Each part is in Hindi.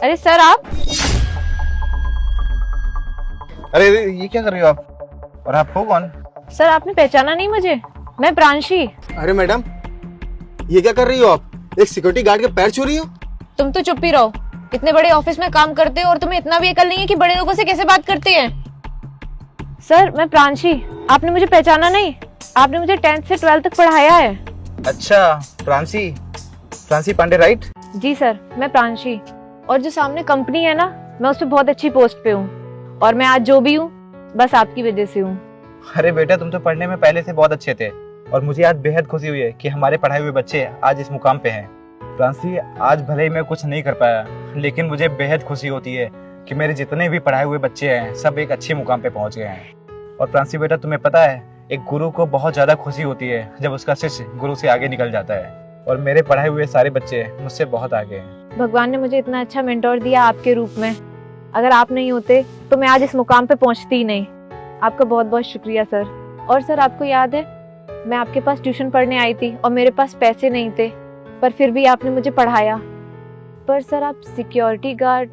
अरे सर आप। अरे ये क्या कर रही हो आप? और आप हो कौन? सर आपने पहचाना नहीं मुझे? मैं प्रांशी। अरे मैडम, ये क्या कर रही हो आप? एक सिक्योरिटी गार्ड के पैर छू रही हो? तुम तो चुप ही रहो। इतने बड़े ऑफिस में काम करते हो और तुम्हें इतना भी अकल नहीं है कि बड़े लोगों से कैसे बात करते हैं। सर मैं प्रांशी, आपने मुझे पहचाना नहीं? आपने मुझे 10th से 12th तक पढ़ाया है। अच्छा, प्रांशी पांडे राइट? जी सर, मैं प्रांशी। और जो सामने कंपनी है ना, मैं उस पर बहुत अच्छी पोस्ट पे हूँ और मैं आज जो भी हूँ बस आपकी वजह से हूँ। अरे बेटा, तुम तो पढ़ने में पहले से बहुत अच्छे थे और मुझे आज बेहद खुशी हुई है कि हमारे पढ़ाए हुए बच्चे आज इस मुकाम पे हैं। प्रांशी, आज भले ही मैं कुछ नहीं कर पाया, लेकिन मुझे बेहद खुशी होती है कि मेरे जितने भी पढ़ाए हुए बच्चे हैं सब एक अच्छे मुकाम पे पहुंच गए हैं। और प्रांशी बेटा, तुम्हें पता है, एक गुरु को बहुत ज्यादा खुशी होती है जब उसका शिष्य गुरु से आगे निकल जाता है। और मेरे पढ़ाए हुए सारे बच्चे मुझसे बहुत आगे हैं। भगवान ने मुझे इतना अच्छा मेंटोर दिया आपके रूप में। अगर आप नहीं होते तो मैं आज इस मुकाम पे पहुंचती ही नहीं। आपका बहुत बहुत शुक्रिया सर। और सर आपको याद है, मैं आपके पास ट्यूशन पढ़ने आई थी और मेरे पास पैसे नहीं थे, पर फिर भी आपने मुझे पढ़ाया। पर सर आप सिक्योरिटी गार्ड,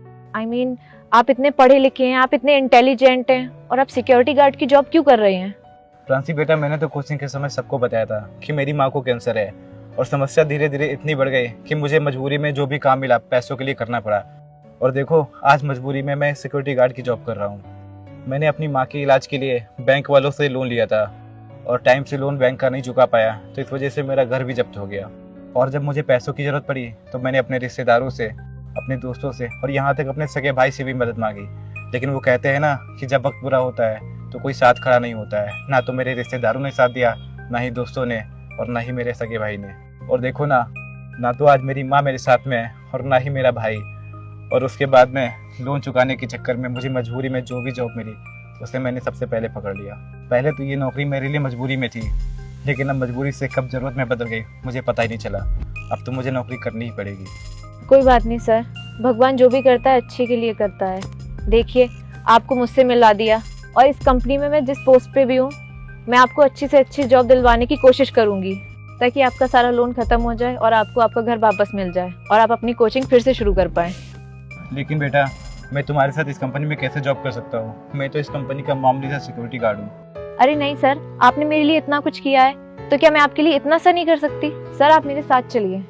आप इतने पढ़े लिखे हैं, आप इतने इंटेलिजेंट हैं और आप सिक्योरिटी गार्ड की जॉब क्यों कर रहे हैं? प्रांशी बेटा, मैंने तो कोचिंग के समय सबको बताया था कि मेरी माँ को कैंसर है और समस्या धीरे धीरे इतनी बढ़ गई कि मुझे मजबूरी में जो भी काम मिला पैसों के लिए करना पड़ा। और देखो, आज मजबूरी में मैं सिक्योरिटी गार्ड की जॉब कर रहा हूँ। मैंने अपनी माँ के इलाज के लिए बैंक वालों से लोन लिया था और टाइम से लोन बैंक का नहीं चुका पाया, तो इस वजह से मेरा घर भी जब्त हो गया। और जब मुझे पैसों की जरूरत पड़ी तो मैंने अपने रिश्तेदारों से, अपने दोस्तों से और यहाँ तक अपने सगे भाई से भी मदद मांगी। लेकिन वो कहते हैं ना कि जब वक्त बुरा होता है तो कोई साथ खड़ा नहीं होता है। ना तो मेरे रिश्तेदारों ने साथ दिया, ना ही दोस्तों ने, और ना ही मेरे सगे भाई ने। और देखो ना तो आज मेरी माँ मेरे साथ में है और ना ही मेरा भाई। और उसके बाद में लोन चुकाने के चक्कर में मुझे मजबूरी में जो भी जॉब मिली उसे मैंने सबसे पहले पकड़ लिया। पहले तो ये नौकरी मेरे लिए मजबूरी में थी, लेकिन अब मजबूरी से कब जरूरत में बदल गई मुझे पता ही नहीं चला। अब तो मुझे नौकरी करनी ही पड़ेगी। कोई बात नहीं सर, भगवान जो भी करता है अच्छे के लिए करता है। देखिए, आपको मुझसे मिला दिया और इस कंपनी में मैं जिस पोस्ट पे भी हूँ, मैं आपको अच्छी से अच्छी जॉब दिलवाने की कोशिश करूँगी ताकि आपका सारा लोन खत्म हो जाए और आपको आपका घर वापस मिल जाए और आप अपनी कोचिंग फिर से शुरू कर पाएँ। लेकिन बेटा, मैं तुम्हारे साथ इस कंपनी में कैसे जॉब कर सकता हूँ? मैं तो इस कंपनी का मामूली सा सिक्योरिटी गार्ड हूँ। अरे नहीं सर, आपने मेरे लिए इतना कुछ किया है तो क्या मैं आपके लिए इतना सा नहीं कर सकती? सर आप मेरे साथ चलिए।